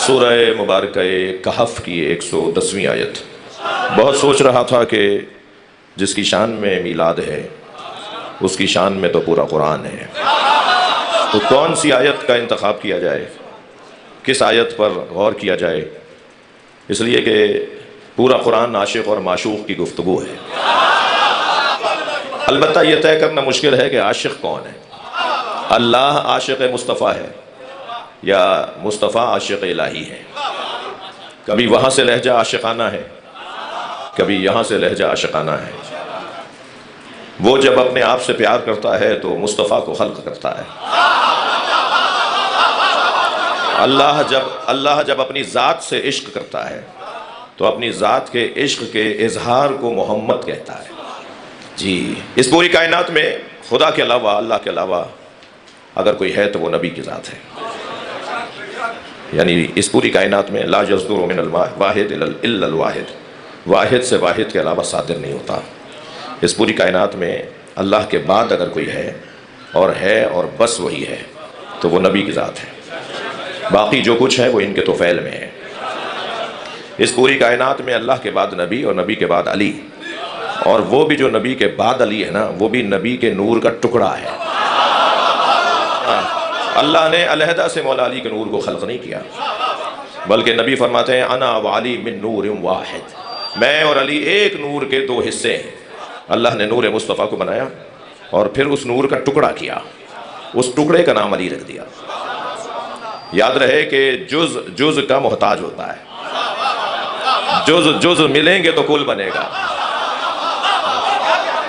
سورہ مبارکہ کہف کی 110ویں آیت۔ بہت سوچ رہا تھا کہ جس کی شان میں میلاد ہے اس کی شان میں تو پورا قرآن ہے، تو کون سی آیت کا انتخاب کیا جائے، کس آیت پر غور کیا جائے، اس لیے کہ پورا قرآن عاشق اور معشوق کی گفتگو ہے۔ البتہ یہ طے کرنا مشکل ہے کہ عاشق کون ہے، اللہ عاشق مصطفیٰ ہے یا مصطفیٰ عاشق الہی ہے۔ کبھی وہاں سے لہجہ عاشقانہ ہے، کبھی یہاں سے لہجہ عاشقانہ ہے۔ وہ جب اپنے آپ سے پیار کرتا ہے تو مصطفیٰ کو خلق کرتا ہے۔ اللہ جب اپنی ذات سے عشق کرتا ہے تو اپنی ذات کے عشق کے اظہار کو محمد کہتا ہے۔ جی، اس پوری کائنات میں خدا کے علاوہ، اللہ کے علاوہ اگر کوئی ہے تو وہ نبی کی ذات ہے۔ یعنی اس پوری کائنات میں لا یصدر من الواحد الا الواحد، واحد سے واحد کے علاوہ صادر نہیں ہوتا۔ اس پوری کائنات میں اللہ کے بعد اگر کوئی ہے اور بس وہی ہے تو وہ نبی کی ذات ہے۔ باقی جو کچھ ہے وہ ان کے طفیل میں ہے۔ اس پوری کائنات میں اللہ کے بعد نبی اور نبی کے بعد علی، اور وہ بھی جو نبی کے بعد علی ہے نا، وہ بھی نبی کے نور کا ٹکڑا ہے۔ اللہ نے علیحدہ سے مولا علی کے نور کو خلق نہیں کیا، بلکہ نبی فرماتے ہیں انا وعلی من نور واحد، میں اور علی ایک نور کے دو حصے ہیں۔ اللہ نے نور مصطفیٰ کو بنایا اور پھر اس نور کا ٹکڑا کیا، اس ٹکڑے کا نام علی رکھ دیا۔ یاد رہے کہ جز کا محتاج ہوتا ہے، جز ملیں گے تو کل بنے گا،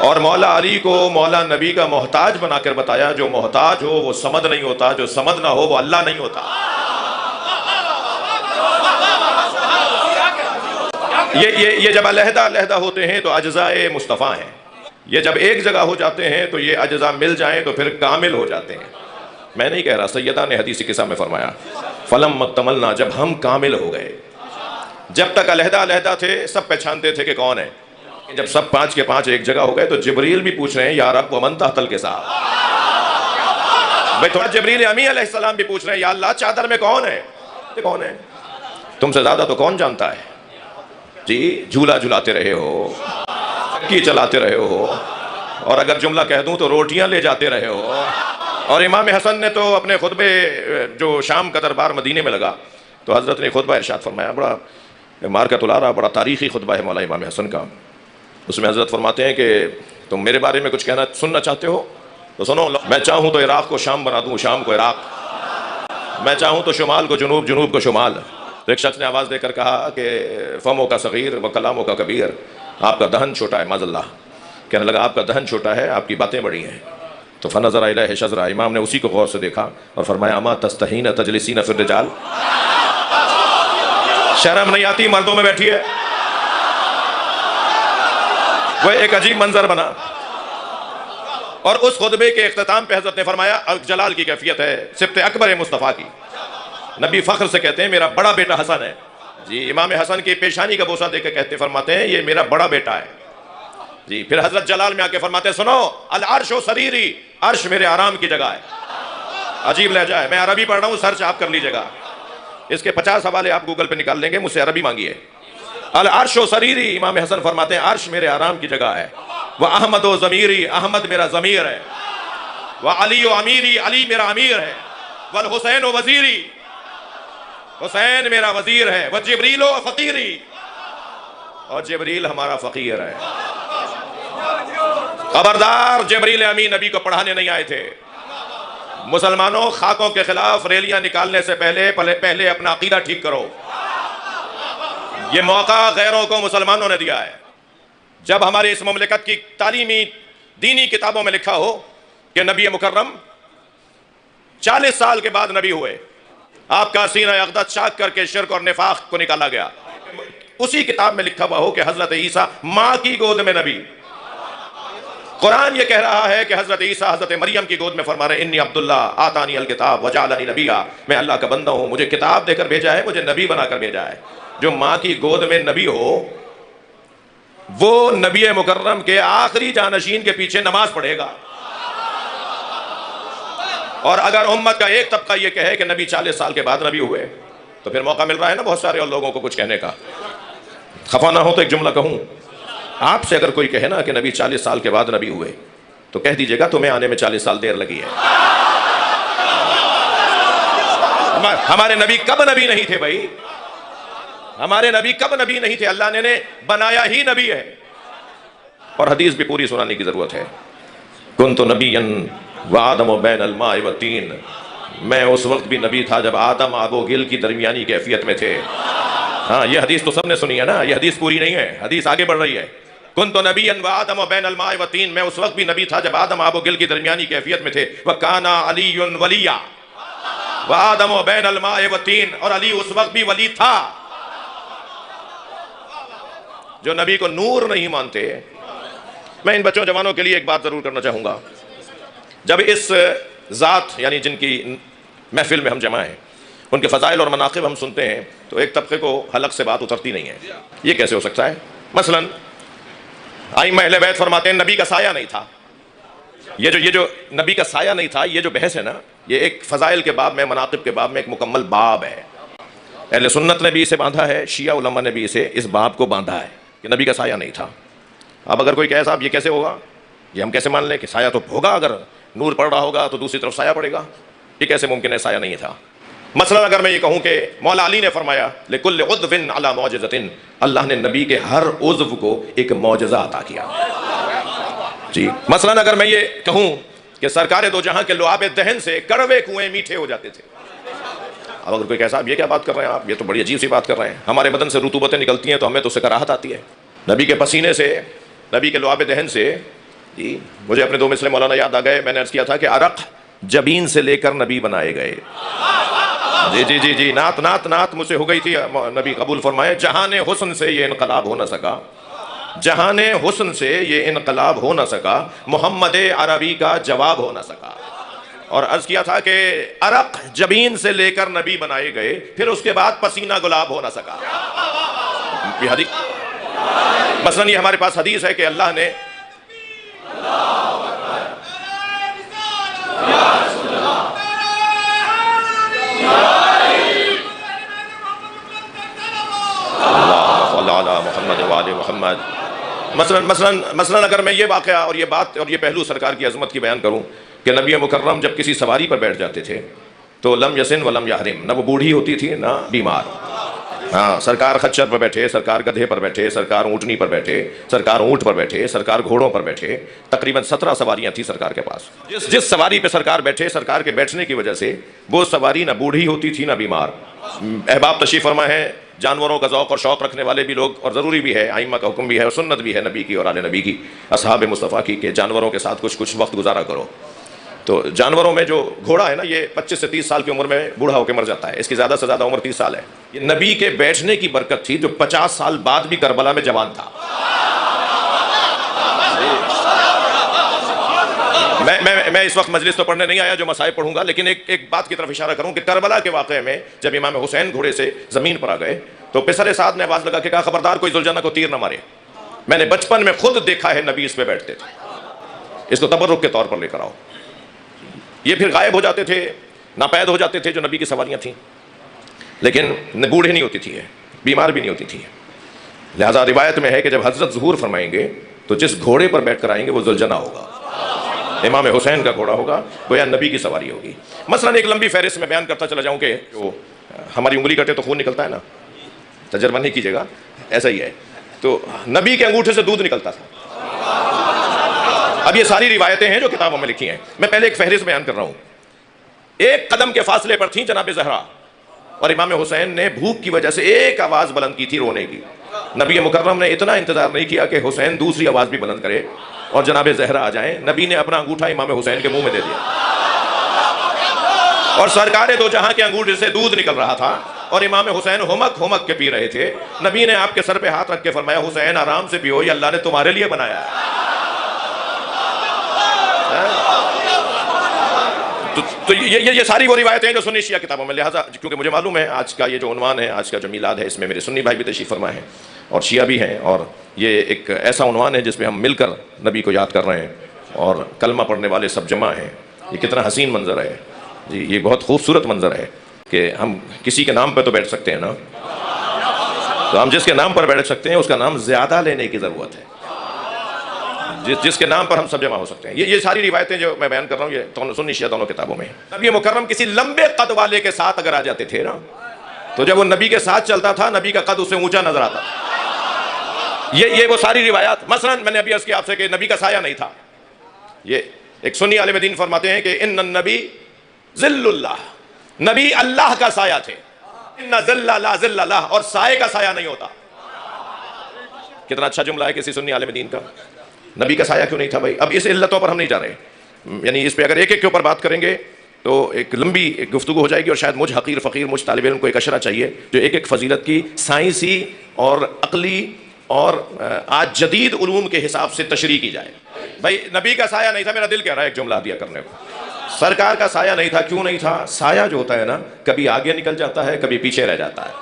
اور مولا علی کو مولا نبی کا محتاج بنا کر بتایا، جو محتاج ہو وہ صمد نہیں ہوتا، جو صمد نہ ہو وہ اللہ نہیں ہوتا۔ یہ جب علیحدہ ہوتے ہیں تو اجزاء مصطفیٰ ہیں، یہ جب ایک جگہ ہو جاتے ہیں تو یہ اجزاء مل جائیں تو پھر کامل ہو جاتے ہیں۔ میں نہیں کہہ رہا، سیدہ نے حدیث قصہ میں فرمایا فلم مکتملنا، جب ہم کامل ہو گئے، جب تک علیحدہ تھے سب پہچانتے تھے کہ کون ہے، جب سب پانچ کے پانچ ایک جگہ ہو گئے تو جبریل بھی پوچھ رہے ہیں یا رب ومن تحت الکساء، بھئی تھوڑا جبریل امی علیہ السلام بھی پوچھ رہے ہیں یا اللہ چادر میں کون ہے، کون ہے، تم سے زیادہ تو کون جانتا ہے۔ جی، جھولا جھلاتے رہے ہو، چکی چلاتے رہے ہو، اور اگر جملہ کہہ دوں تو روٹیاں لے جاتے رہے ہو۔ اور امام حسن نے تو اپنے خطبے، جو شام کا دربار مدینے میں لگا تو حضرت نے خطبہ ارشاد فرمایا، بڑا مارکت الارا، بڑا تاریخی خطبہ ہے مولا امام حسن کا۔ اس میں حضرت فرماتے ہیں کہ تم میرے بارے میں کچھ سننا چاہتے ہو تو سنو، میں چاہوں تو عراق کو شام بنا دوں، شام کو عراق، میں چاہوں تو شمال کو جنوب، جنوب کو شمال۔ تو ایک شخص نے آواز دے کر کہا کہ فموں کا صغیر و کلاموں کا کبیر، آپ کا دہن چھوٹا ہے، معاذ اللہ، کہنے لگا آپ کا دہن چھوٹا ہے، آپ کی باتیں بڑی ہیں۔ تو فنظر الیہ شذرا، امام نے اسی کو غور سے دیکھا اور فرمایا اما تستحین تجلسین فی الرجال، شرم نہیں آتی مردوں میں بیٹھی ہے۔ وہ ایک عجیب منظر بنا، اور اس خطبے کے اختتام پہ حضرت نے فرمایا جلال کی کیفیت ہے سبط اکبر مصطفیٰ کی۔ نبی فخر سے کہتے ہیں میرا بڑا بیٹا حسن ہے۔ جی، امام حسن کی پیشانی کا بوسہ دے کے کہتے فرماتے ہیں یہ میرا بڑا بیٹا ہے۔ جی، پھر حضرت جلال میں آ کے فرماتے ہیں سنو، العرش و سریری، عرش میرے آرام کی جگہ ہے۔ عجیب لہجہ ہے، میں عربی پڑھ رہا ہوں، سرچ آپ کر لیجیے گا، اس کے 50 حوالے آپ گوگل پہ نکال لیں گے، مجھ سے عربی مانگیے۔ العرش و سریری، امام حسن فرماتے ہیں عرش میرے آرام کی جگہ ہے۔ وَأَحْمَدُ و ضمیری، احمد میرا ضمیر ہے۔ وَعَلِيُّ امیری، علی میرا امیر ہے۔ وَالْحُسَيْنُ وزیری، حسین میرا وزیر ہے۔ وَجِبْرِيلُ فقیری، اور جبریل ہمارا فقیر ہے۔ خبردار، جبریل امین نبی کو پڑھانے نہیں آئے تھے۔ مسلمانوں، خاکوں کے خلاف ریلیاں نکالنے سے پہلے اپنا عقیدہ ٹھیک کرو۔ یہ موقع غیروں کو مسلمانوں نے دیا ہے۔ جب ہمارے اس مملکت کی تعلیمی دینی کتابوں میں لکھا ہو کہ نبی مکرم 40 سال کے بعد نبی ہوئے، آپ کا سینہ اقدس چاک کر کے شرک اور نفاق کو نکالا گیا، اسی کتاب میں لکھا ہوا ہو کہ حضرت عیسیٰ ماں کی گود میں نبی، قرآن یہ کہہ رہا ہے کہ حضرت عیسیٰ حضرت مریم کی گود میں فرما رہے انی عبداللہ آتانی الکتاب وجعلنی نبیا، میں اللہ کا بندہ ہوں، مجھے کتاب دے کر بھیجا ہے، مجھے نبی بنا کر بھیجا ہے۔ جو ماں کی گود میں نبی ہو وہ نبی مکرم کے آخری جانشین کے پیچھے نماز پڑھے گا۔ اور اگر امت کا ایک طبقہ یہ کہے کہ نبی 40 سال کے بعد نبی ہوئے، تو پھر موقع مل رہا ہے نا بہت سارے اور لوگوں کو کچھ کہنے کا. خفا نہ ہو تو ایک جملہ کہوں. آپ سے اگر کوئی کہے نا کہ نبی 40 سال کے بعد نبی ہوئے تو کہہ دیجئے گا تمہیں آنے میں 40 سال دیر لگی ہے. ہمارے نبی کب نبی نہیں تھے بھائی؟ ہمارے نبی کب نبی نہیں تھے؟ اللہ نے بنایا ہی نبی ہے. اور حدیث بھی پوری سنانے کی ضرورت ہے. کنت نبیا وآدم بین الماء والطین، میں اس وقت بھی نبی تھا جب آدم آب و گل کی درمیانی کیفیت میں تھے. ہاں یہ حدیث تو سب نے سنی ہے نا، یہ حدیث پوری نہیں ہے، حدیث آگے بڑھ رہی ہے. کنت نبیا وآدم بین الماء والطین، میں اس وقت بھی نبی تھا جب آدم آب و گل کی درمیانی کیفیت میں تھے. وکان علی ولیا وآدم بین الماء والطین، اور علی اس وقت بھی ولی تھا. جو نبی کو نور نہیں مانتے. میں ان بچوں جوانوں کے لیے ایک بات ضرور کرنا چاہوں گا. جب اس ذات یعنی جن کی محفل میں ہم جمع ہیں ان کے فضائل اور مناقب ہم سنتے ہیں تو ایک طبقے کو حلق سے بات اترتی نہیں ہے. یہ کیسے ہو سکتا ہے؟ مثلا ائمہ اہل بیت فرماتے ہیں نبی کا سایہ نہیں تھا. یہ جو نبی کا سایہ نہیں تھا، یہ جو بحث ہے نا، یہ ایک فضائل کے باب میں، مناقب کے باب میں ایک مکمل باب ہے. اہل سنت نے بھی اسے باندھا ہے، شیعہ علماء نے بھی اسے اس باب کو باندھا ہے کہ نبی کا سایہ نہیں تھا. اب اگر کوئی کہے صاحب یہ کیسے ہوگا، یہ ہم کیسے مان لیں کہ سایہ تو ہوگا، اگر نور پڑ رہا ہوگا تو دوسری طرف سایہ پڑے گا، یہ کیسے ممکن ہے سایہ نہیں تھا؟ مثلا اگر میں یہ کہوں کہ مولا علی نے فرمایا لکل عضو علی معجزۃ، اللہ نے نبی کے ہر عضو کو ایک معجزہ عطا کیا. جی مثلا اگر میں یہ کہوں کہ سرکار دو جہاں کے لعاب دہن سے کڑوے کنویں میٹھے ہو جاتے تھے. اب اگر کوئی کہے صاحب یہ کیا بات کر رہے ہیں آپ، یہ تو بڑی عجیب سی بات کر رہے ہیں، ہمارے بدن سے رطوبتیں نکلتی ہیں تو ہمیں تو اس سے کراہت آتی ہے. نبی کے پسینے سے، نبی کے لعاب دہن سے، جی مجھے اپنے دو مثلے مولانا یاد آ گئے. میں نے عرض کیا تھا کہ عرق جبین سے لے کر نبی بنائے گئے. جی جی جی جی نعت مجھ سے ہو گئی تھی، نبی قبول فرمائے. جہان حسن سے یہ انقلاب ہو نہ سکا، جہان حسن سے یہ انقلاب ہو نہ سکا، محمد عربی کا جواب ہو نہ سکا. اور عرض کیا تھا کہ عرق جبین سے لے کر نبی بنائے گئے، پھر اس کے بعد پسینہ گلاب ہو نہ سکا. یہ حدیث مثلا یہ ہمارے پاس حدیث ہے کہ اللہ نے محمد. مثلا اگر میں یہ واقعہ اور یہ بات اور یہ پہلو سرکار کی عظمت کی بیان کروں کہ نبی مکرم جب کسی سواری پر بیٹھ جاتے تھے تو لم یسن ولم یحرم، نہ وہ بوڑھی ہوتی تھی نہ بیمار. ہاں سرکار خچر پر بیٹھے، سرکار گدھے پر بیٹھے، سرکار اونٹنی پر بیٹھے، سرکار اونٹ پر بیٹھے، سرکار گھوڑوں پر بیٹھے. تقریباً 17 سواریاں تھیں سرکار کے پاس. جس سواری پہ سرکار بیٹھے، سرکار کے بیٹھنے کی وجہ سے وہ سواری نہ بوڑھی ہوتی تھی نہ بیمار. احباب تشریف فرما ہے، جانوروں کا ذوق اور شوق رکھنے والے بھی لوگ، اور ضروری بھی ہے، ائمہ کا حکم بھی ہے اور سنت بھی ہے نبی کی اور آل نبی کی، اصحاب مصطفیٰ کی، کہ جانوروں کے ساتھ کچھ وقت گزارا کرو. تو جانوروں میں جو گھوڑا ہے نا، یہ 25 سے 30 سال کی عمر میں بوڑھا ہو کے مر جاتا ہے. اس کی زیادہ سے زیادہ عمر 30 سال ہے. یہ نبی کے بیٹھنے کی برکت تھی جو 50 سال بعد بھی کربلا میں جوان تھا. میں اس وقت مجلس تو پڑھنے نہیں آیا جو مسائل پڑھوں گا، لیکن ایک بات کی طرف اشارہ کروں کہ کربلا کے واقعے میں جب امام حسین گھوڑے سے زمین پر آ گئے تو پسر سعد نے آواز لگا کہ کہا خبردار کوئی ذوالجنہ کو تیر نہ مارے. میں نے بچپن میں خود دیکھا ہے نبی اس پہ بیٹھتے تھے، اس کو تبرک کے طور پر لے کر آؤ. یہ پھر غائب ہو جاتے تھے، ناپید ہو جاتے تھے جو نبی کی سواریاں تھیں، لیکن بوڑھے نہیں ہوتی تھی، بیمار بھی نہیں ہوتی تھی. لہذا روایت میں ہے کہ جب حضرت ظہور فرمائیں گے تو جس گھوڑے پر بیٹھ کر آئیں گے وہ ذوالجنہ ہوگا، امام حسین کا گھوڑا ہوگا، گویا نبی کی سواری ہوگی. مثلا ایک لمبی فہرست میں بیان کرتا چلا جاؤں کہ جو ہماری انگلی کٹے تو خون نکلتا ہے نا، تجربہ نہیں کیجیے گا، ایسا ہی ہے. تو نبی کے انگوٹھے سے دودھ نکلتا تھا. اب یہ ساری روایتیں ہیں جو کتابوں میں لکھی ہیں. میں پہلے ایک فہرست بیان کر رہا ہوں. ایک قدم کے فاصلے پر تھیں جناب زہرا، اور امام حسین نے بھوک کی وجہ سے ایک آواز بلند کی تھی رونے کی. نبی مکرم نے اتنا انتظار نہیں کیا کہ حسین دوسری آواز بھی بلند کرے اور جناب زہرا آ جائیں. نبی نے اپنا انگوٹھا امام حسین کے منہ میں دے دیا، اور سرکار دو جہاں کے انگوٹھے سے دودھ نکل رہا تھا اور امام حسین ہمک کے پی رہے تھے. نبی نے آپ کے سر پہ ہاتھ رکھ کے فرمایا حسین آرام سے پیو، یہ اللہ نے تمہارے لیے بنایا ہے. تو یہ ساری وہ روایتیں ہیں جو سنی شیعہ کتابوں میں. لہٰذا کیونکہ مجھے معلوم ہے آج کا یہ جو عنوان ہے، آج کا جو میلاد ہے، اس میں میرے سنی بھائی بھی تشریف فرما ہیں اور شیعہ بھی ہیں، اور یہ ایک ایسا عنوان ہے جس پہ ہم مل کر نبی کو یاد کر رہے ہیں اور کلمہ پڑھنے والے سب جمع ہیں. یہ کتنا حسین منظر ہے جی، یہ بہت خوبصورت منظر ہے کہ ہم کسی کے نام پہ تو بیٹھ سکتے ہیں نا، تو ہم جس کے نام پر بیٹھ سکتے ہیں اس کا نام زیادہ لینے کی ضرورت ہے، جس کے نام پر ہم سب جمع ہو سکتے ہیں۔ یہ ساری روایتیں جو میں بیان کر رہا ہوں یہ سنی شیعہ دونوں کتابوں میں۔ نبی مکرم کسی لمبے قد والے کے ساتھ اگر آ جاتے تھے نا، تو جب وہ نبی کے ساتھ چلتا تھا نبی کا قد اسے اونچا نظر آتا تھا۔ یہ وہ ساری روایات، مثلا میں نے ابھی عرض کیا آپ سے کہ نبی کا سایہ نہیں تھا۔ یہ ایک سنی عالم دین فرماتے ہیں کہ ان النبی ذل اللہ، نبی اللہ کا سایہ تھے، ان ذل لا ذل اللہ، اور سائے کا سایہ نہیں ہوتا۔ کتنا اچھا جملہ ہے کسی سنی عالم دین کا، نبی کا سایہ کیوں نہیں تھا بھائی؟ اب اس علتوں پر ہم نہیں جا رہے، یعنی اس پہ اگر ایک ایک کے اوپر بات کریں گے تو ایک لمبی گفتگو ہو جائے گی، اور شاید مجھ حقیر فقیر مجھ طالب علم کو ایک اشرہ چاہیے جو ایک ایک فضیلت کی سائنسی اور عقلی اور آج جدید علوم کے حساب سے تشریح کی جائے۔ بھائی نبی کا سایہ نہیں تھا، میرا دل کہہ رہا ہے ایک جملہ دیا کرنے کو۔ سرکار کا سایہ نہیں تھا، کیوں نہیں تھا؟ سایہ جو ہوتا ہے نا، کبھی آگے نکل جاتا ہے کبھی پیچھے رہ جاتا ہے۔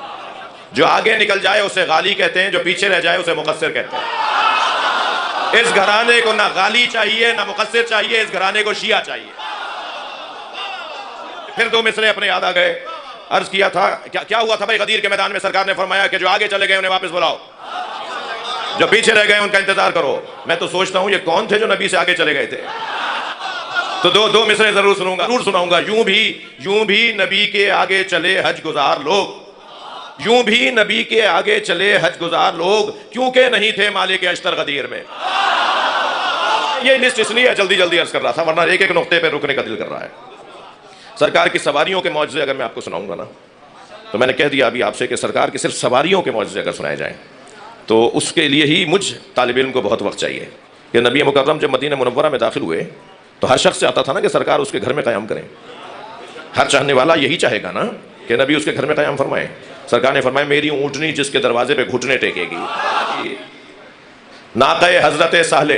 جو آگے نکل جائے اسے غالی کہتے ہیں، جو پیچھے رہ جائے اسے مقصر کہتے ہیں۔ اس گھرانے کو نہ غالی چاہیے نہ مقصر چاہیے، اس گھرانے کو شیعہ چاہیے۔ پھر دو مصرے اپنے یاد آ گئے، عرض کیا تھا کیا ہوا تھا بھائی غدیر کے میدان میں؟ سرکار نے فرمایا کہ جو آگے چلے گئے انہیں واپس بلاؤ، جو پیچھے رہ گئے ان کا انتظار کرو۔ میں تو سوچتا ہوں یہ کون تھے جو نبی سے آگے چلے گئے تھے؟ تو دو مصرے ضرور سناؤں گا۔ یوں بھی نبی کے آگے چلے حج گزار لوگ، یوں بھی نبی کے آگے چلے حج گزار لوگ، کیونکہ نہیں تھے مالک اشتر غدیر میں۔ یہ لسٹ اس لیے جلدی عرض کر رہا تھا، ورنہ ایک ایک نقطے پہ رکنے کا دل کر رہا ہے۔ سرکار کی سواریوں کے معجزے اگر میں آپ کو سناؤں گا نا، تو میں نے کہہ دیا ابھی آپ سے کہ سرکار کی صرف سواریوں کے معجزے اگر سنائے جائیں تو اس کے لیے ہی مجھ طالب علم کو بہت وقت چاہیے۔ کہ نبی مکرم جب مدینہ منورہ میں داخل ہوئے تو ہر شخص چاہتا تھا نا کہ سرکار اس کے گھر میں قیام کریں، ہر چاہنے والا یہی چاہے گا نا کہ نبی اس کے گھر میں قیام فرمائے۔ سرکار نے فرمایا میری اونٹنی جس کے دروازے پہ گھٹنے ٹیکے گی، ناقہ حضرت سہل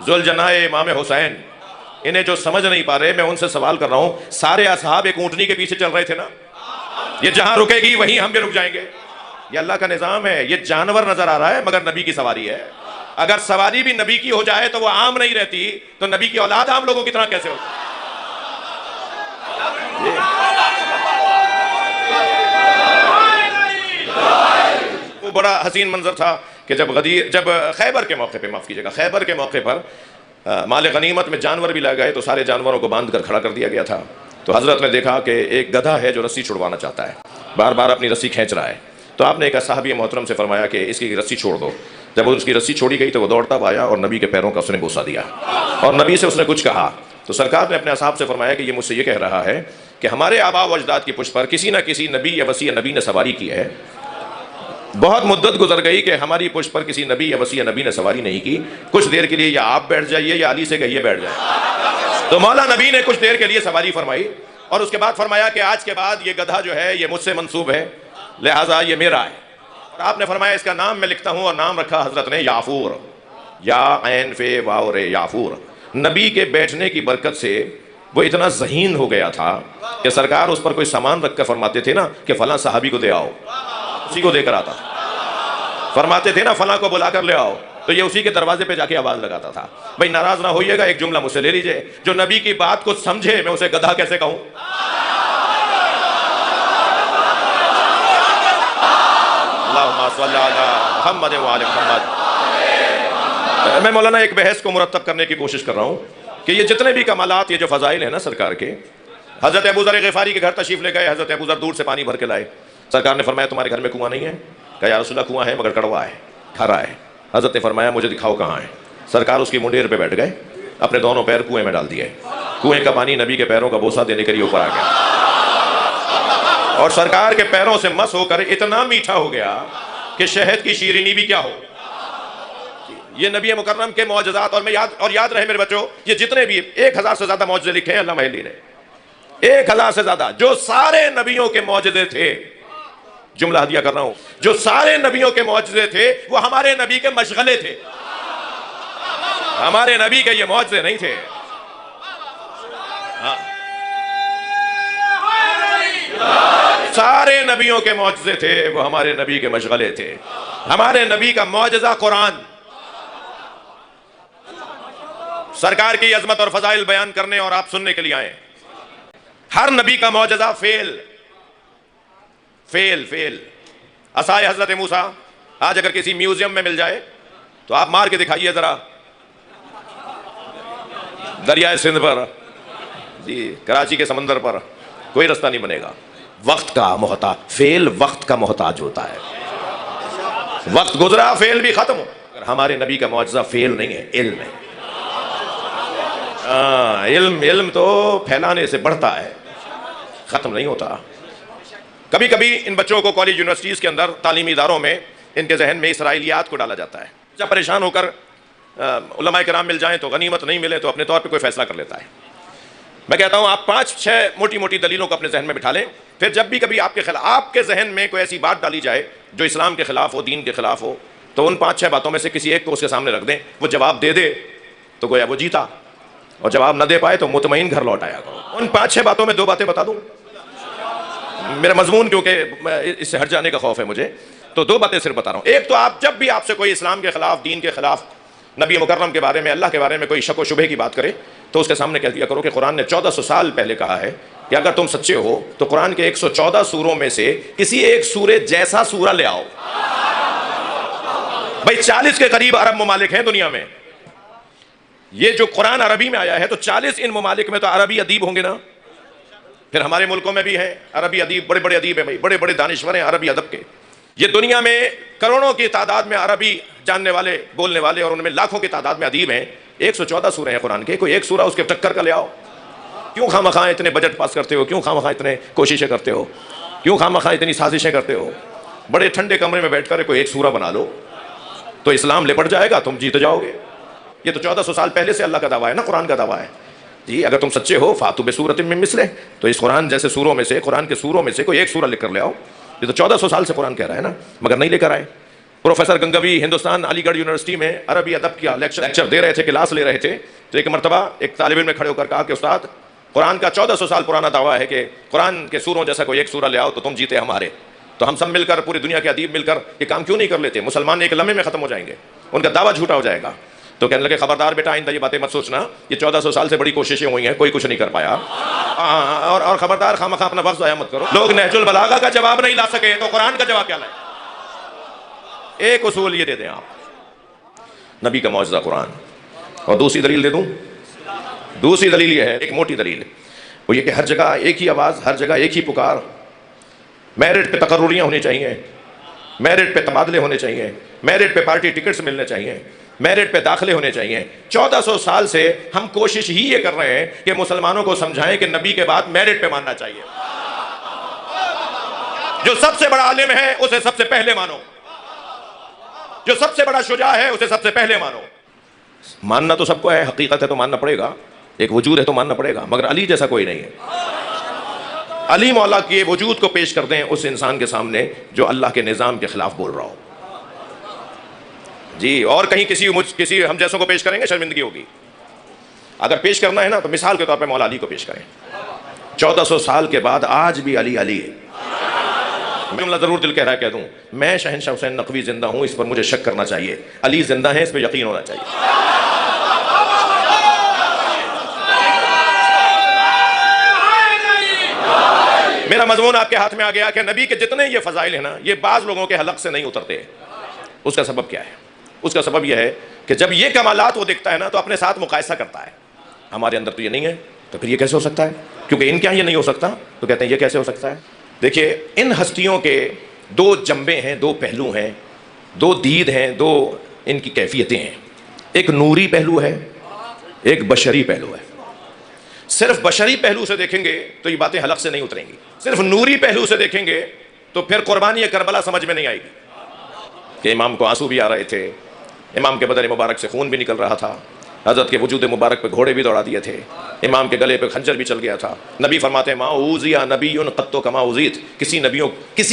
ذوالجناح امام حسین، انہیں جو سمجھ نہیں پا رہے میں ان سے سوال کر رہا ہوں، سارے اصحاب ایک اونٹنی کے پیچھے چل رہے تھے نا، یہ جہاں رکے گی وہیں ہم بھی رک جائیں گے۔ یہ اللہ کا نظام ہے، یہ جانور نظر آ رہا ہے مگر نبی کی سواری ہے۔ اگر سواری بھی نبی کی ہو جائے تو وہ عام نہیں رہتی، تو نبی کی اولاد عام لوگوں کی طرح کیسے ہوتی؟ وہ بڑا حسین منظر تھا کہ جب خیبر کے موقع پہ، معاف کیجیے گا، خیبر کے موقع پر مال غنیمت میں جانور بھی لگائے تو سارے جانوروں کو باندھ کر کھڑا کر دیا گیا تھا۔ تو حضرت نے دیکھا کہ ایک گدھا ہے جو رسی چھڑوانا چاہتا ہے، بار بار اپنی رسی کھینچ رہا ہے۔ تو آپ نے ایک صحابی محترم سے فرمایا کہ اس کی رسی چھوڑ دو۔ جب اس کی رسی چھوڑی گئی تو وہ دوڑتا آیا اور نبی کے پیروں کا اس نے بوسہ دیا اور نبی سے اس نے کچھ کہا۔ تو سرکار نے اپنے اصحاب سے فرمایا کہ یہ مجھ سے یہ کہہ رہا ہے کہ ہمارے آباء و اجداد کی پشت پر کسی نہ کسی نبی یا وصی نبی نے سواری کی ہے۔ بہت مدت گزر گئی کہ ہماری پشت پر کسی نبی یا وصی نبی نے سواری نہیں کی، کچھ دیر کے لیے یا آپ بیٹھ جائیے یا علی سے کہیے بیٹھ جائے۔ تو مولا نبی نے کچھ دیر کے لیے سواری فرمائی اور اس کے بعد فرمایا کہ آج کے بعد یہ گدھا جو ہے یہ مجھ سے منسوب ہے، لہٰذا یہ میرا ہے۔ اور آپ نے فرمایا اس کا نام میں لکھتا ہوں، اور نام رکھا حضرت نے یافور، یا عین فے واو رے یافور۔ نبی کے بیٹھنے کی برکت سے وہ اتنا ذہین ہو گیا تھا کہ سرکار اس پر کوئی سامان رکھ کر فرماتے تھے نا کہ فلاں صحابی کو دے آؤ، اسی کو دے کر آتا تھا۔ فرماتے تھے نا فلاں کو بلا کر لے آؤ، تو یہ اسی کے دروازے پہ جا کے آواز لگاتا تھا۔ بھائی ناراض نہ ہوئیے گا، ایک جملہ مجھ سے لے لیجئے، جو نبی کی بات کو سمجھے میں اسے گدھا کیسے کہوں؟ اللہم صلی علی محمد وعلی محمد۔ میں مولانا ایک بحث کو مرتب کرنے کی کوشش کر رہا ہوں کہ یہ جتنے بھی کمالات، یہ جو فضائل ہیں نا سرکار کے، حضرت ابو ذر غفاری کے گھر تشریف لے گئے، حضرت ابو ذر دور سے پانی بھر کے لائے۔ سرکار نے فرمایا تمہارے گھر میں کنواں نہیں ہے؟ کہا یا رسول اللہ کنواں ہے مگر کڑوا ہے، کھرا ہے۔ حضرت نے فرمایا مجھے دکھاؤ کہاں ہے۔ سرکار اس کی منڈیر پہ بیٹھ گئے، اپنے دونوں پیر کنویں میں ڈال دیے، کنویں کا پانی نبی کے پیروں کا بوسہ دینے کے لیے اوپر آ گیا، اور سرکار کے پیروں سے مس ہو کر اتنا میٹھا ہو گیا کہ شہد کی شیرینی بھی کیا ہو۔ یہ نبی مکرم کے معجزات، اور یاد رہے میرے بچوں، یہ جتنے بھی 1000 سے زیادہ معجزے لکھے ہیں علامہ حلی نے، 1000 سے زیادہ، جو سارے نبیوں کے معجزے تھے، جملہ ہدیہ کر رہا ہوں، جو سارے نبیوں کے معجزے تھے وہ ہمارے نبی کے مشغلے تھے، ہمارے نبی کے یہ معجزے نہیں تھے۔ سارے نبیوں کے معجزے تھے وہ ہمارے نبی کے مشغلے تھے۔ ہمارے نبی کا معجزہ قرآن، سرکار کی عظمت اور فضائل بیان کرنے اور آپ سننے کے لیے آئے۔ ہر نبی کا معجزہ فعل، فیل فیل عصائے حضرت موسیٰ آج اگر کسی میوزیم میں مل جائے تو آپ مار کے دکھائیے ذرا، دریائے سندھ پر، جی کراچی کے سمندر پر کوئی رستہ نہیں بنے گا۔ وقت کا محتاج، فیل وقت کا محتاج ہوتا ہے، وقت گزرا فیل بھی ختم ہو۔ ہمارے نبی کا معجزہ فیل نہیں ہے، علم ہے۔ علم تو پھیلانے سے بڑھتا ہے، ختم نہیں ہوتا۔ کبھی کبھی ان بچوں کو کالج یونیورسٹیز کے اندر تعلیمی اداروں میں ان کے ذہن میں اسرائیلیات کو ڈالا جاتا ہے، جب پریشان ہو کر علماء کرام مل جائیں تو غنیمت، نہیں ملے تو اپنے طور پہ کوئی فیصلہ کر لیتا ہے۔ میں کہتا ہوں آپ 5-6 موٹی موٹی دلیلوں کو اپنے ذہن میں بٹھا لیں، پھر جب بھی کبھی آپ کے ذہن میں کوئی ایسی بات ڈالی جائے جو اسلام کے خلاف ہو، دین کے خلاف ہو، تو ان 5-6 باتوں میں سے کسی ایک کو اس کے سامنے رکھ دیں، وہ جواب دے دے تو گویا وہ جیتا، اور جواب نہ دے پائے تو مطمئن گھر لوٹ آیا کرو۔ ان 5-6 باتوں میں 2 باتیں بتا دوں، میرا مضمون کیونکہ اس سے ہٹ جانے کا خوف ہے مجھے، تو 2 باتیں صرف بتا رہا ہوں۔ ایک تو آپ جب بھی آپ سے کوئی اسلام کے خلاف، دین کے خلاف، نبی مکرم کے بارے میں، اللہ کے بارے میں کوئی شک و شبہ کی بات کرے تو اس کے سامنے کہہ دیا کرو کہ قرآن نے 1400 سال پہلے کہا ہے کہ اگر تم سچے ہو تو قرآن کے 114 سوروں میں سے کسی ایک سورے جیسا سورہ لے آؤ۔ بھائی 40 کے قریب عرب ممالک ہیں دنیا میں، یہ جو قرآن عربی میں آیا ہے تو 40 ان ممالک میں تو عربی ادیب ہوں گے نا، پھر ہمارے ملکوں میں بھی ہیں عربی ادیب، بڑے بڑے ادیب ہیں بھائی، بڑے بڑے دانشور ہیں عربی ادب کے۔ یہ دنیا میں کروڑوں کی تعداد میں عربی جاننے والے، بولنے والے، اور ان میں لاکھوں کی تعداد میں ادیب ہیں۔ 114 سورے ہیں قرآن کے، کوئی ایک سورہ اس کے ٹکر کا لے آؤ۔ کیوں خواہ اتنے بجٹ پاس کرتے ہو، کیوں خواہ اتنے کوششیں کرتے ہو، کیوں خواہ اتنی سازشیں کرتے ہو؟ بڑے ٹھنڈے کمرے میں بیٹھ کر کوئی ایک سورہ بنا لو تو اسلام لپٹ جائے گا، تم جیت جاؤ گے۔ یہ تو 1400 سال پہلے سے اللہ کا دعویٰ ہے نا، قرآن کا دعویٰ ہے جی، اگر تم سچے ہو فاتو بسورۃ من مثلہ، تو اس قرآن جیسے سوروں میں سے، قرآن کے سوروں میں سے کوئی ایک سورہ لکھ کر لے آؤ۔ یہ تو 1400 سال سے قرآن کہہ رہا ہے نا، مگر نہیں لے کر آئے۔ پروفیسر گنگوی ہندوستان علی گڑھ یونیورسٹی میں عربی ادب کا لیکچر دے رہے تھے، کلاس لے رہے تھے، تو ایک مرتبہ ایک طالب علم نے کھڑے ہو کر کہا کہ استاد، قرآن کا 1400 سال پرانا دعویٰ ہے کہ قرآن کے سوروں جیسا کوئی ایک سورہ لے آؤ تو تم جیتے ہمارے۔ تو ہم سب مل کر، پوری دنیا کے ادیب مل کر یہ کام کیوں نہیں کر لیتے؟ مسلمان ایک لمحے میں ختم ہو جائیں گے، ان کا دعویٰ جھوٹا ہو جائے گا۔ تو کہنے لگے خبردار بیٹا، آئندہ یہ باتیں مت سوچنا، یہ 1400 سال سے بڑی کوششیں ہوئی ہیں، کوئی کچھ نہیں کر پایا، اور خبردار خامخواہ اپنا وقت ضائع مت کرو۔ لوگ نہج البلاغہ کا جواب نہیں لا سکے تو قرآن کا جواب کیا لائے؟ ایک اصول یہ دے دیں آپ، نبی کا معجزہ قرآن۔ اور دوسری دلیل دے دوں، دوسری دلیل یہ ہے، ایک موٹی دلیل، وہ یہ کہ ہر جگہ ایک ہی آواز، ہر جگہ ایک ہی پکار، میرٹ پہ تقرریاں ہونی چاہیے، میرٹ پہ تبادلے ہونے چاہیے، میرٹ پہ پارٹی ٹکٹس ملنے چاہیے، میرٹ پہ داخلے ہونے چاہیے۔ 1400 سال سے ہم کوشش ہی یہ کر رہے ہیں کہ مسلمانوں کو سمجھائیں کہ نبی کے بعد میرٹ پہ ماننا چاہیے، جو سب سے بڑا عالم ہے اسے سب سے پہلے مانو، جو سب سے بڑا شجاع ہے اسے سب سے پہلے مانو۔ ماننا تو سب کو ہے، حقیقت ہے تو ماننا پڑے گا، ایک وجود ہے تو ماننا پڑے گا، مگر علی جیسا کوئی نہیں ہے۔ علی مولا کے وجود کو پیش کر دیں اس انسان کے سامنے جو اللہ کے نظام کے خلاف بول رہا ہو جی، اور کہیں کسی ہم جیسوں کو پیش کریں گے شرمندگی ہوگی۔ اگر پیش کرنا ہے نا تو مثال کے طور پہ مولا علی کو پیش کریں۔ 1400 سال کے بعد آج بھی علی علی ہے۔ میں جملہ ضرور دل کہہ رہا ہے کہہ دوں، میں شہنشاہ حسین نقوی زندہ ہوں، اس پر مجھے شک کرنا چاہیے، علی زندہ ہے اس پہ یقین ہونا چاہیے۔ میرا مضمون آپ کے ہاتھ میں آ گیا کہ نبی کے جتنے یہ فضائل ہیں نا، یہ بعض لوگوں کے حلق سے نہیں اترتے۔ اس کا سبب کیا ہے؟ اس کا سبب یہ ہے کہ جب یہ کمالات وہ دیکھتا ہے نا تو اپنے ساتھ مقایسہ کرتا ہے، ہمارے اندر تو یہ نہیں ہے، تو پھر یہ کیسے ہو سکتا ہے؟ کیونکہ ان کے یہاں یہ نہیں ہو سکتا تو کہتے ہیں یہ کیسے ہو سکتا ہے؟ دیکھیے، ان ہستیوں کے 2 جنبے ہیں، 2 پہلو ہیں، 2 دید ہیں، 2 ان کی کیفیتیں ہیں۔ ایک نوری پہلو ہے، ایک بشری پہلو ہے۔ صرف بشری پہلو سے دیکھیں گے تو یہ باتیں حلق سے نہیں اتریں گی، صرف نوری پہلو سے دیکھیں گے تو پھر قربانی کربلا سمجھ میں نہیں آئے گی کہ امام کو آنسو بھی آ رہے تھے، امام کے بدن مبارک سے خون بھی نکل رہا تھا، حضرت کے وجود مبارک پہ گھوڑے بھی دوڑا دیے تھے، امام کے گلے پہ خنجر بھی چل گیا تھا۔ نبی فرماتے ہیں ما اوذی نبی قط کما اوذیت، کسی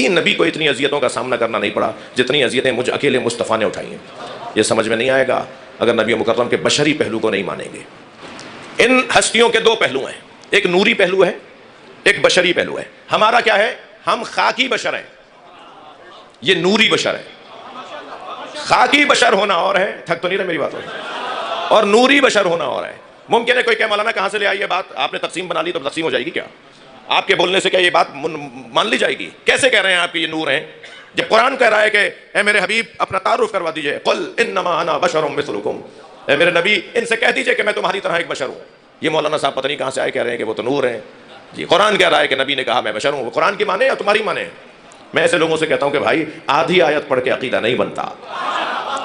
نبی کو اتنی اذیتوں کا سامنا کرنا نہیں پڑا جتنی اذیتیں مجھ اکیلے مصطفیٰ نے اٹھائی ہیں۔ یہ سمجھ میں نہیں آئے گا اگر نبی مکرم کے بشری پہلو کو نہیں مانیں گے۔ ان ہستیوں کے 2 پہلو ہیں، ایک نوری پہلو ہے، ایک بشری پہلو ہے۔ ہمارا کیا ہے؟ ہم خاکی بشر ہیں، یہ نوری بشر ہے۔ خاکی بشر ہونا اور ہے، تھک تو نہیں رہے میری بات اور نوری بشر ہونا اور ہے۔ ممکن ہے کوئی کہ مولانا کہاں سے لے آئی یہ بات؟ آپ نے تقسیم بنا لی تو تقسیم ہو جائے گی کیا؟ آپ کے بولنے سے کیا یہ بات مان لی جائے گی؟ کیسے کہہ رہے ہیں آپ کہ یہ نور ہیں جب قرآن کہہ رہا ہے کہ اے میرے حبیب اپنا تعارف کروا دیجئے، قل انما انا بشر مثلکم، اے میرے نبی ان سے کہہ دیجئے کہ میں تمہاری طرح ایک بشر ہوں۔ یہ مولانا صاحب پتہ نہیں کہاں سے آئے کہہ رہے ہیں کہ وہ تو نور ہیں۔ جی قرآن کہہ رہا ہے کہ نبی نے کہا میں بشر ہوں، وہ قرآن کی مانے یا تمہاری مانے؟ میں ایسے لوگوں سے کہتا ہوں کہ بھائی آدھی آیت پڑھ کے عقیدہ نہیں بنتا،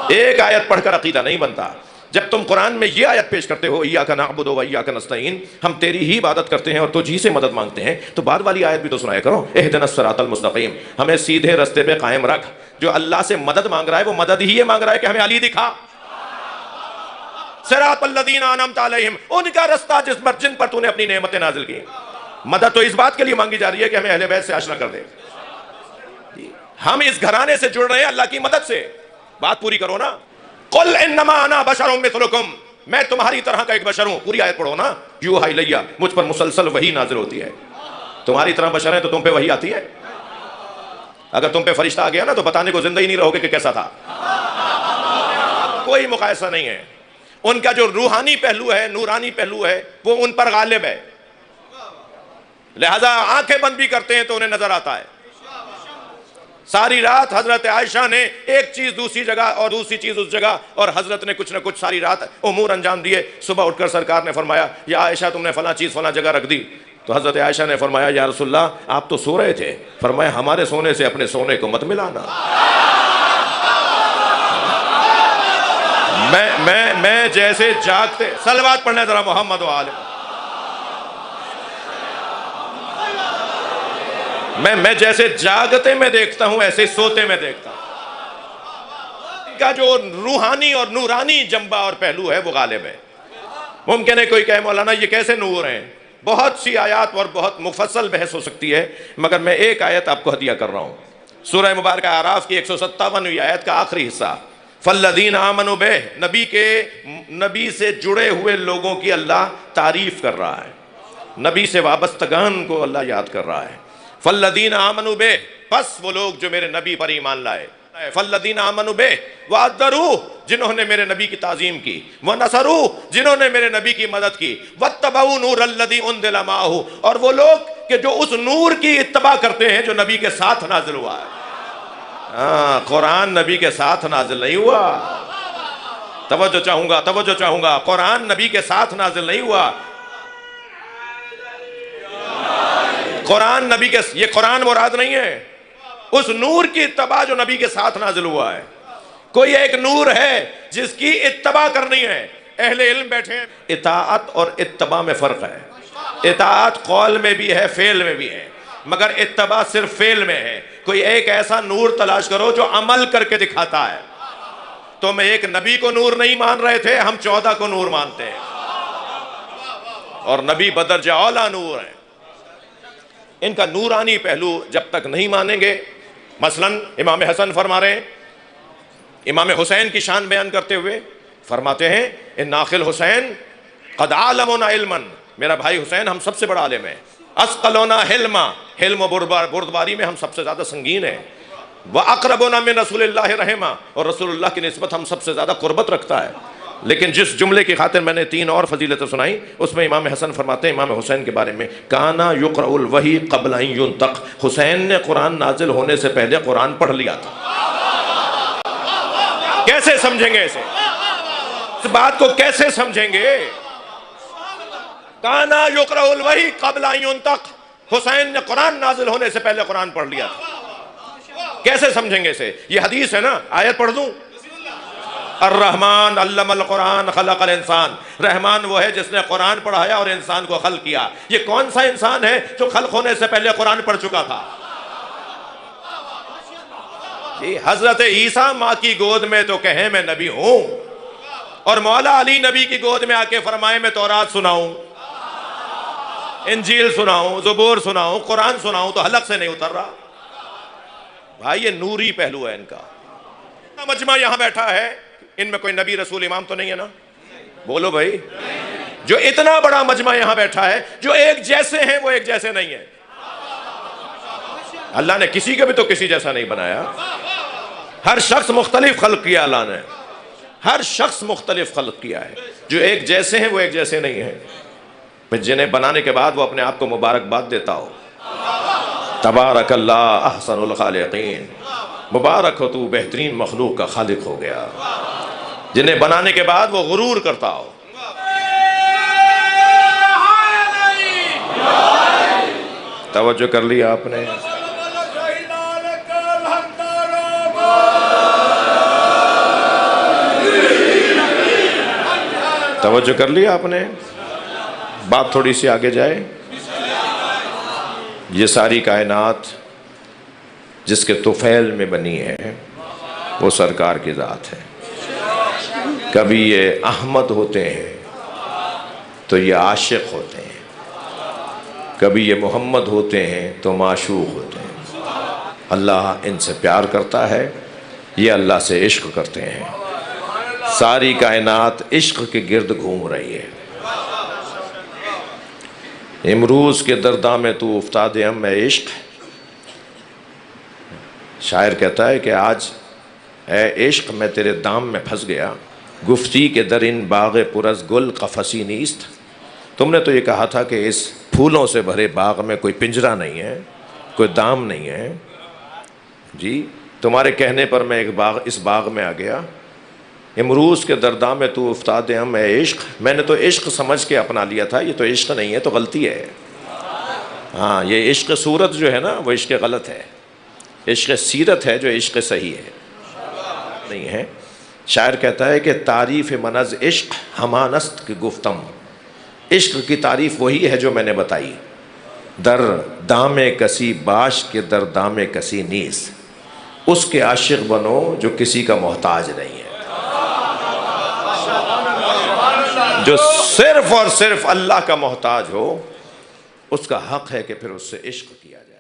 ایک آیت پڑھ کر عقیدہ نہیں بنتا۔ جب تم قرآن میں یہ آیت پیش کرتے ہو ایاک نعبد و ایاک نستعین، ہم تیری ہی عبادت کرتے ہیں اور تجھ ہی سے مدد مانگتے ہیں، تو بعد والی آیت بھی تو سنایا کرو، اہدنا الصراط المستقیم، ہمیں سیدھے رستے پہ قائم رکھ۔ جو اللہ سے مدد مانگ رہا ہے وہ مدد ہی یہ مانگ رہا ہے کہ ہمیں علی دکھا۔ صراط الذین انعمت علیہم، ان کا رستہ جن پر تو نے اپنی نعمتیں نازل کی۔ مدد تو اس بات کے لیے مانگی جا رہی ہے کہ ہمیں اہل بیت سے آشنا کر دے۔ ہم اس گھرانے سے جڑ رہے ہیں اللہ کی مدد سے، بات پوری کرو نا۔ قل انما انا بشر مثلکم، میں تمہاری طرح کا ایک بشر ہوں، پوری آیت پڑھو نا۔ یوحی الیہ، مجھ پر مسلسل وحی نازل ہوتی ہے۔ تمہاری طرح بشر ہیں تو تم پہ وحی آتی ہے؟ اگر تم پہ فرشتہ آ گیا نا تو بتانے کو زندہ ہی نہیں رہو گے کہ کیسا تھا۔ کوئی مقایسہ نہیں ہے۔ ان کا جو روحانی پہلو ہے، نورانی پہلو ہے، وہ ان پر غالب ہے، لہذا آنکھیں بند بھی کرتے ہیں تو انہیں نظر آتا ہے۔ ساری رات حضرت عائشہ نے ایک چیز دوسری جگہ اور دوسری چیز اس جگہ، اور حضرت نے کچھ نہ کچھ ساری رات امور انجام دیے۔ صبح اٹھ کر سرکار نے فرمایا یا عائشہ تم نے فلاں چیز فلاں جگہ رکھ دی، تو حضرت عائشہ نے فرمایا یا رسول اللہ آپ تو سو رہے تھے۔ فرمایا ہمارے سونے سے اپنے سونے کو مت ملانا۔ میں جیسے جاگتے، صلوات پڑھنے ذرا محمد و آل، میں جیسے جاگتے میں دیکھتا ہوں ایسے سوتے میں دیکھتا ہوں۔ ان کا جو روحانی اور نورانی جنبہ اور پہلو ہے وہ غالب ہے۔ ممکن ہے کوئی کہے مولانا یہ کیسے نور ہیں؟ بہت سی آیات اور بہت مفصل بحث ہو سکتی ہے، مگر میں ایک آیت آپ کو ہدیہ کر رہا ہوں۔ سورہ مبارکہ اعراف کی 157ویں آیت کا آخری حصہ، فالذین آمنوا بہ، نبی سے جڑے ہوئے لوگوں کی اللہ تعریف کر رہا ہے، نبی سے وابستگان کو اللہ یاد کر رہا ہے۔ فالذین آمنوا بہ، پس وہ لوگ جو میرے نبی پر ایمان لائے، فالذین آمنوا بہ وعذروہ، جنہوں نے میرے نبی کی تعظیم کی، ونصروہ، جنہوں نے میرے نبی کی مدد کی، واتبعوا نور الذی انزل معہ، اور وہ لوگ کہ جو اس نور کی اتباع کرتے ہیں جو نبی کے ساتھ نازل ہوا ہے۔ قرآن نبی کے ساتھ نازل نہیں ہوا، توجہ چاہوں گا، قرآن نبی کے ساتھ نازل نہیں ہوا۔ قرآن نبی کے، یہ قرآن مراد نہیں ہے، اس نور کی اتباع جو نبی کے ساتھ نازل ہوا ہے۔ کوئی ایک نور ہے جس کی اتباع کرنی ہے، اہل علم بیٹھے ہیں۔ اطاعت اور اتباع میں فرق ہے، اطاعت قول میں بھی ہے فعل میں بھی ہے، مگر اتباع صرف فعل میں ہے۔ کوئی ایک ایسا نور تلاش کرو جو عمل کر کے دکھاتا ہے۔ تم ایک نبی کو نور نہیں مان رہے تھے، ہم 14 کو نور مانتے ہیں، اور نبی بدرجہ اعلیٰ نور ہیں۔ ان کا نورانی پہلو جب تک نہیں مانیں گے، مثلا امام حسن فرما رہے ہیں، امام حسین کی شان بیان کرتے ہوئے فرماتے ہیں ان ناخل حسین قد عالمنا علما، میرا بھائی حسین ہم سب سے بڑا عالم ہے، اسقلونا حلما، حلم و بردباری میں ہم سب سے زیادہ سنگین ہیں، واقربنا من رسول اللہ رحمہ، اور رسول اللہ کی نسبت ہم سب سے زیادہ قربت رکھتا ہے۔ لیکن جس جملے کی خاطر میں نے 3 اور فضیلتیں سنائی، اس میں امام حسن فرماتے ہیں امام حسین کے بارے میں، کانا یقرأ الوحی قبل ان ینطق، حسین نے قرآن نازل ہونے سے پہلے قرآن پڑھ لیا تھا۔ کیسے سمجھیں گے اسے؟ اس بات کو کیسے سمجھیں گے؟ کانا یقرأ الوحی قبل ان ینطق، حسین نے قرآن نازل ہونے سے پہلے قرآن پڑھ لیا تھا۔ کیسے سمجھیں گے اسے؟ یہ حدیث ہے نا، آیت پڑھ دوں؟ الرحمن علم القرآن خلق الانسان، رحمان وہ ہے جس نے قرآن پڑھایا اور انسان کو خلق کیا۔ یہ کون سا انسان ہے جو خلق ہونے سے پہلے قرآن پڑھ چکا تھا؟ جی حضرت عیسیٰ ماں کی گود میں تو کہیں میں نبی ہوں، اور مولا علی نبی کی گود میں آ کے فرمائے میں تورات سناؤں، انجیل سناؤں، زبور سناؤں، قرآن سناؤں، تو حلق سے نہیں اتر رہا۔ بھائی یہ نوری پہلو ہے ان کا۔ مجمع یہاں بیٹھا ہے، ان میں کوئی نبی رسول امام تو نہیں ہے نا؟ بولو بھائی، جو اتنا بڑا مجمع یہاں بیٹھا ہے، جو ایک جیسے ہیں وہ ایک جیسے نہیں ہیں۔ اللہ نے کسی کا بھی تو کسی جیسا نہیں بنایا، ہر شخص مختلف خلق کیا، اللہ نے ہر شخص مختلف خلق کیا ہے، جو ایک جیسے ہیں وہ ایک جیسے نہیں ہیں۔ جنہیں بنانے کے بعد وہ اپنے آپ کو مبارکباد دیتا ہو، تبارک اللہ احسن الخالقین، مبارک ہو تو بہترین مخلوق کا خالق ہو گیا، جنہیں بنانے کے بعد وہ غرور کرتا ہو۔ توجہ کر لیا آپ نے؟ توجہ کر لیا آپ نے؟ بات تھوڑی سی آگے جائے۔ یہ ساری کائنات جس کے طفیل میں بنی ہے وہ سرکار کی ذات ہے۔ کبھی یہ احمد ہوتے ہیں تو یہ عاشق ہوتے ہیں، کبھی یہ محمد ہوتے ہیں تو معشوق ہوتے ہیں۔ اللہ ان سے پیار کرتا ہے، یہ اللہ سے عشق کرتے ہیں۔ ساری کائنات عشق کے گرد گھوم رہی ہے۔ امروز کے درداں میں تو افتاد ہم اے عشق، شاعر کہتا ہے کہ آج اے عشق میں تیرے دام میں پھنس گیا، گفتی کے در ان باغ پرز گل قفسی نیست۔ تم نے تو یہ کہا تھا کہ اس پھولوں سے بھرے باغ میں کوئی پنجرہ نہیں ہے، کوئی دام نہیں ہے۔ جی تمہارے کہنے پر میں اس باغ میں آ گیا۔ امروز کے درداں میں تو افتاد ہم اے عشق، میں نے تو عشق سمجھ کے اپنا لیا تھا، یہ تو عشق نہیں ہے، تو غلطی ہے۔ ہاں یہ عشق صورت جو ہے نا وہ عشق غلط ہے، عشق سیرت ہے جو عشق صحیح ہے نہیں ہے۔ شاعر کہتا ہے کہ تعریف من از عشق ہمانست کی گفتم، عشق کی تعریف وہی ہے جو میں نے بتائی، در دام کسی باش کے در دام کسی نیز، اس کے عاشق بنو جو کسی کا محتاج نہیں ہے، جو صرف اور صرف اللہ کا محتاج ہو، اس کا حق ہے کہ پھر اس سے عشق کیا جائے۔